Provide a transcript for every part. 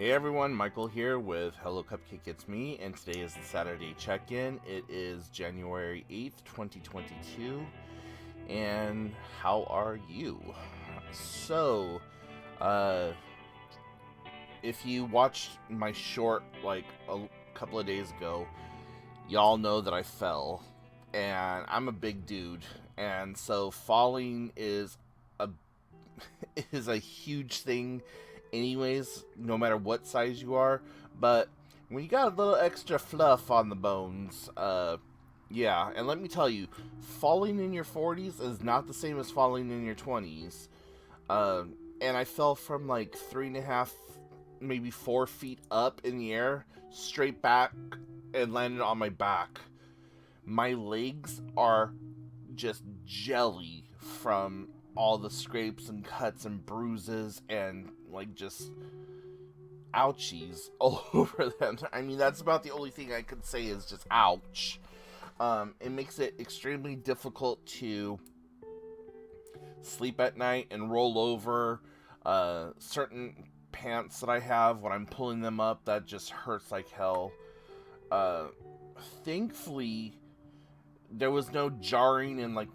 Hey everyone, Michael here with hellocupcakeitsme, and today is the Saturday check-in. It is January 8th, 2022, and how are you? So, if you watched my short, like, a couple of days ago, y'all know that I fell, and I'm a big dude, and so falling a is a huge thing anyways, no matter what size you are. But when you got a little extra fluff on the bones, yeah, and let me tell you, falling in your 40s is not the same as falling in your 20s. And I fell from like 3.5, maybe 4 feet up in the air, straight back, and landed on my back. My legs are just jelly from all the scrapes and cuts and bruises and like just ouchies all over them. I mean, that's about the only thing I could say is just ouch. It makes it extremely difficult to sleep at night and roll over. Certain pants that I have, when I'm pulling them up, that just hurts like hell. Thankfully, there was no jarring in like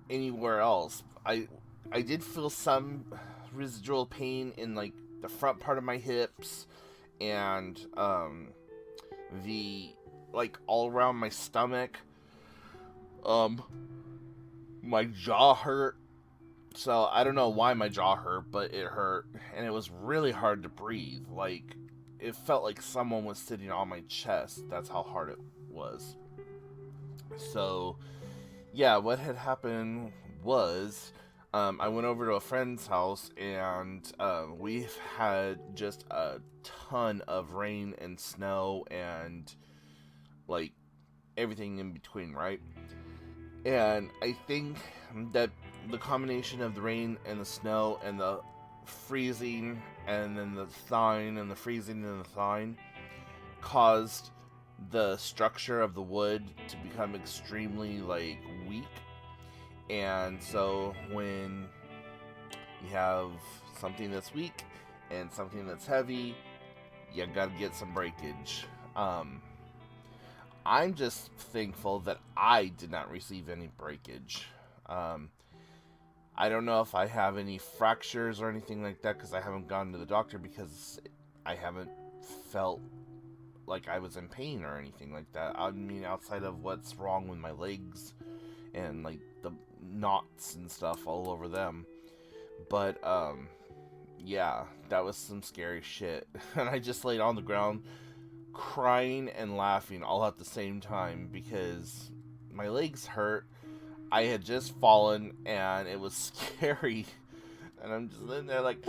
anywhere else. I did feel some residual pain in like the front part of my hips and the like all around my stomach. My jaw hurt. So I don't know why my jaw hurt, but it hurt, and it was really hard to breathe. Like it felt like someone was sitting on my chest. That's how hard it was. So yeah, what had happened was I went over to a friend's house, and we've had just a ton of rain and snow and like everything in between, right? And I think that the combination of the rain and the snow and the freezing and then the thawing and the freezing and the thawing caused the structure of the wood to become extremely like weak. And so when you have something that's weak and something that's heavy, you gotta get some breakage. I'm just thankful that I did not receive any breakage. I don't know if I have any fractures or anything like that because I haven't gone to the doctor, because I haven't felt like I was in pain or anything like that. I mean, outside of what's wrong with my legs and like the knots and stuff all over them. But yeah, that was some scary shit. And I just laid on the ground crying and laughing all at the same time because my legs hurt. I had just fallen and it was scary. And I'm just sitting there like,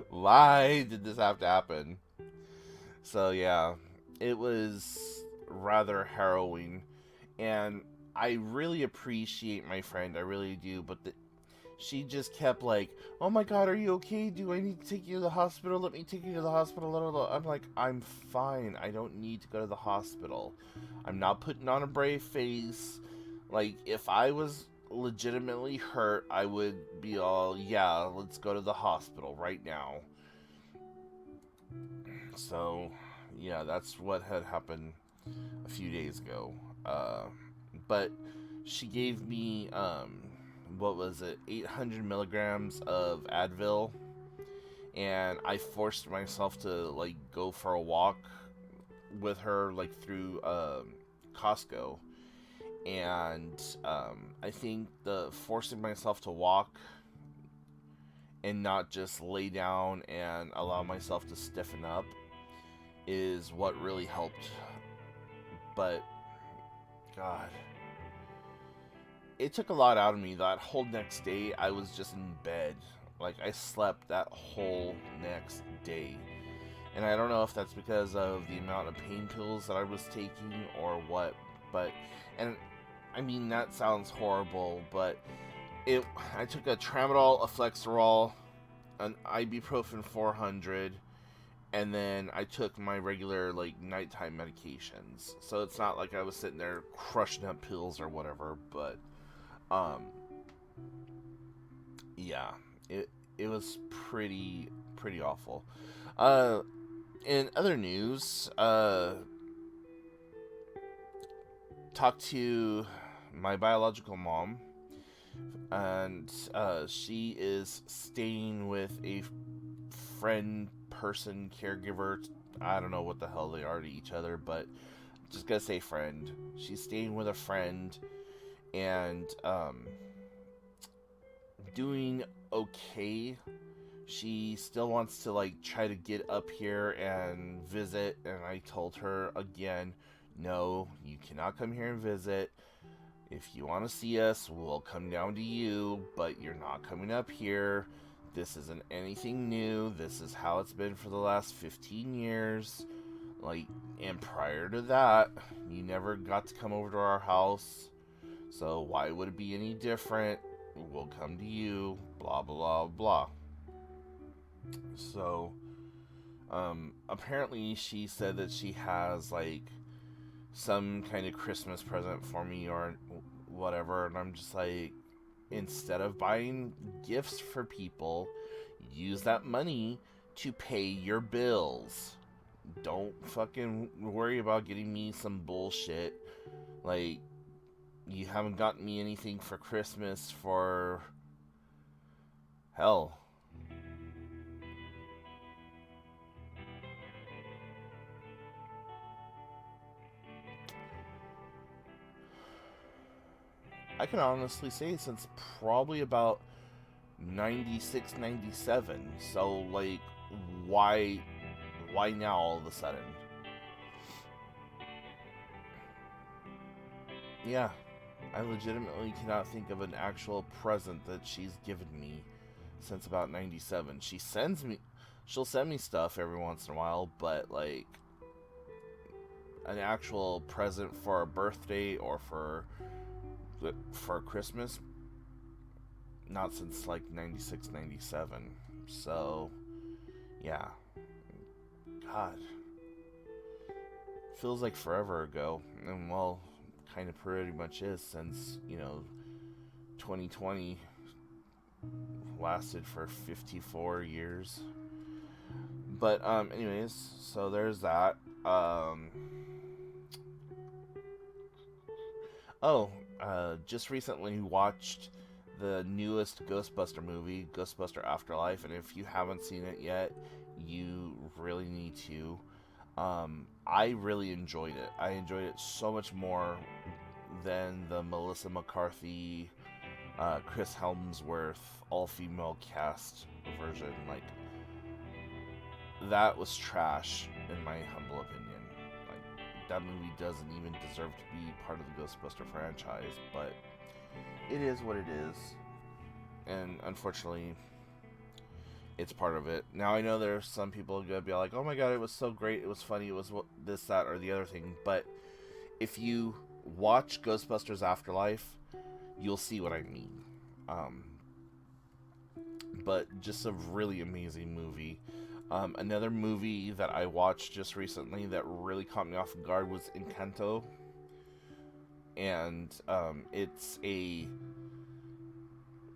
why did this have to happen? So yeah, it was rather harrowing, and I really appreciate my friend, I really do, but she just kept like, oh my god, are you okay? Do I need to take you to the hospital? Let me take you to the hospital. Blah, blah, blah. I'm like, I'm fine. I don't need to go to the hospital. I'm not putting on a brave face. Like, if I was legitimately hurt, I would be all, yeah, let's go to the hospital right now. So, yeah, that's what had happened a few days ago. But she gave me, what was it, 800 milligrams of Advil, and I forced myself to, like, go for a walk with her, like, through, Costco. And, I think the forcing myself to walk and not just lay down and allow myself to stiffen up is what really helped. But God, it took a lot out of me. That whole next day I was just in bed. Like, I slept that whole next day. And I don't know if that's because of the amount of pain pills that I was taking or what, but, and I mean, that sounds horrible, but I took a tramadol, a Flexerol, an ibuprofen 400, and then I took my regular, like, nighttime medications. So it's not like I was sitting there crushing up pills or whatever, but, yeah, it was pretty awful. In other news, talked to my biological mom, and she is staying with a friend, person, caregiver. I don't know what the hell they are to each other, but just gonna say friend. She's staying with a friend, and doing okay. She still wants to like try to get up here and visit, and I told her again, no, you cannot come here and visit. If you want to see us, we'll come down to you, but you're not coming up here. This isn't anything new. This is how it's been for the last 15 years. Like, and prior to that, you never got to come over to our house. So why would it be any different? We'll come to you, blah, blah, blah. So, apparently she said that she has, like, some kind of Christmas present for me or whatever, and I'm just like, instead of buying gifts for people, use that money to pay your bills. Don't fucking worry about getting me some bullshit. Like, you haven't gotten me anything for Christmas for... hell. I can honestly say since probably about 96, 97. So, like, why now all of a sudden? Yeah, I legitimately cannot think of an actual present that she's given me since about 97. She'll send me stuff every once in a while, but, like, an actual present for a birthday or for Christmas, not since like 96, 97. So yeah, god, feels like forever ago, and well, kind of pretty much is, since 2020 lasted for 54 years. But anyways, so there's that. Just recently watched the newest Ghostbuster movie, Ghostbuster Afterlife, and if you haven't seen it yet, you really need to. I really enjoyed it. I enjoyed it so much more than the Melissa McCarthy, Chris Helmsworth, all-female cast version. Like, that was trash, in my humble opinion. That movie doesn't even deserve to be part of the Ghostbuster franchise, but it is what it is, and unfortunately, it's part of it. Now, I know there are some people who are going to be like, oh my god, it was so great, it was funny, it was this, that, or the other thing, but if you watch Ghostbusters Afterlife, you'll see what I mean. But just a really amazing movie. Another movie that I watched just recently that really caught me off guard was Encanto. And it's a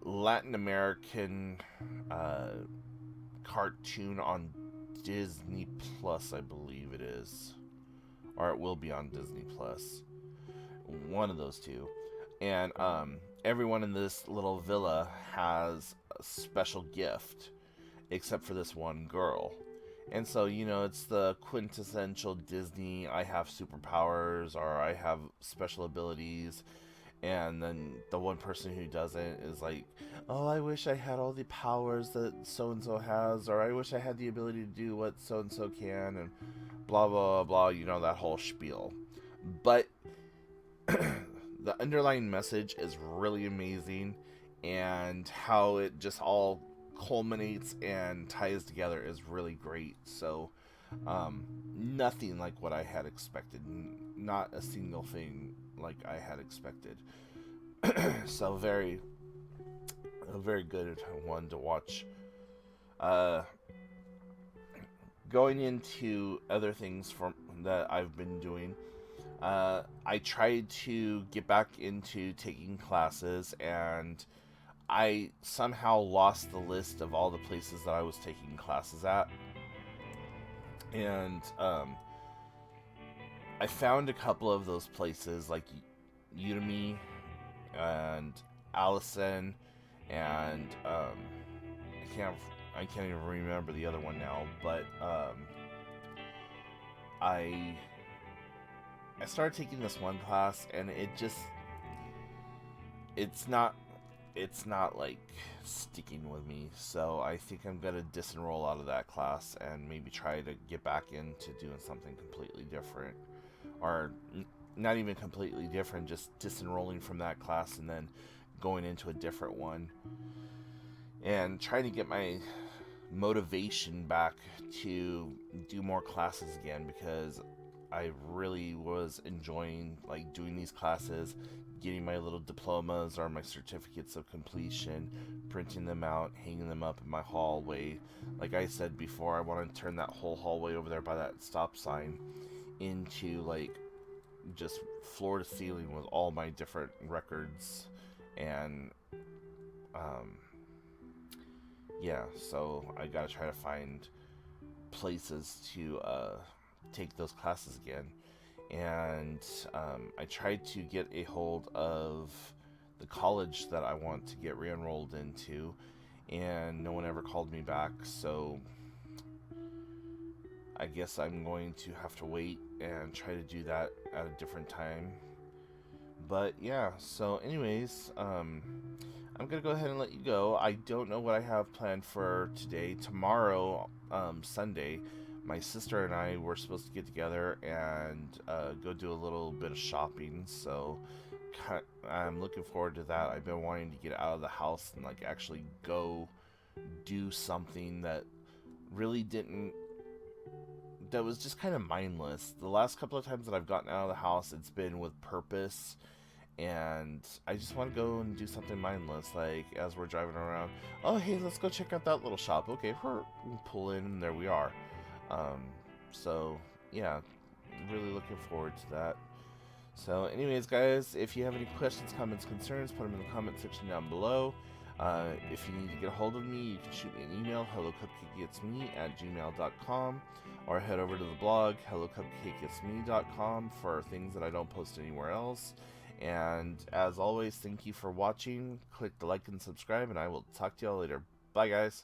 Latin American cartoon on Disney Plus, I believe it is. Or it will be on Disney Plus. One of those two. And everyone in this little villa has a special gift, except for this one girl. And so, it's the quintessential Disney, I have superpowers, or I have special abilities, and then the one person who doesn't is like, oh, I wish I had all the powers that so-and-so has, or I wish I had the ability to do what so-and-so can, and blah, blah, blah, that whole spiel. But the underlying message is really amazing, and how it just all culminates and ties together is really great. So nothing like what I had expected, not a single thing like I had expected. So a very good one to watch. Going into other things that I've been doing, I tried to get back into taking classes, and I somehow lost the list of all the places that I was taking classes at, and I found a couple of those places like Udemy and Allison, and I can't I can't even remember the other one now, but I I started taking this one class, and it's not it's not like sticking with me. So I think I'm gonna disenroll out of that class and maybe try to get back into doing something completely different, or not even completely different, just disenrolling from that class and then going into a different one, and trying to get my motivation back to do more classes again, because I really was enjoying like doing these classes, getting my little diplomas or my certificates of completion, printing them out, hanging them up in my hallway. Like I said before, I want to turn that whole hallway over there by that stop sign into like just floor to ceiling with all my different records. And yeah, so I gotta try to find places to take those classes again. And I tried to get a hold of the college that I want to get re-enrolled into, and no one ever called me back. So I guess I'm going to have to wait and try to do that at a different time. But yeah, so anyways, I'm gonna go ahead and let you go. I don't know what I have planned for today. Tomorrow, Sunday, my sister and I were supposed to get together and go do a little bit of shopping. So I'm looking forward to that. I've been wanting to get out of the house and like actually go do something that really didn't that was just kind of mindless. The last couple of times that I've gotten out of the house, it's been with purpose, and I just want to go and do something mindless, like as we're driving around. Oh, hey, let's go check out that little shop. Okay, pull in, and there we are. So yeah, really looking forward to that. So, anyways, guys, if you have any questions, comments, concerns, put them in the comment section down below. If you need to get a hold of me, you can shoot me an email, hellocupcakeitsme@gmail.com, or head over to the blog, hellocupcakeitsme.com, for things that I don't post anywhere else. And as always, thank you for watching. Click the like and subscribe, and I will talk to y'all later. Bye, guys.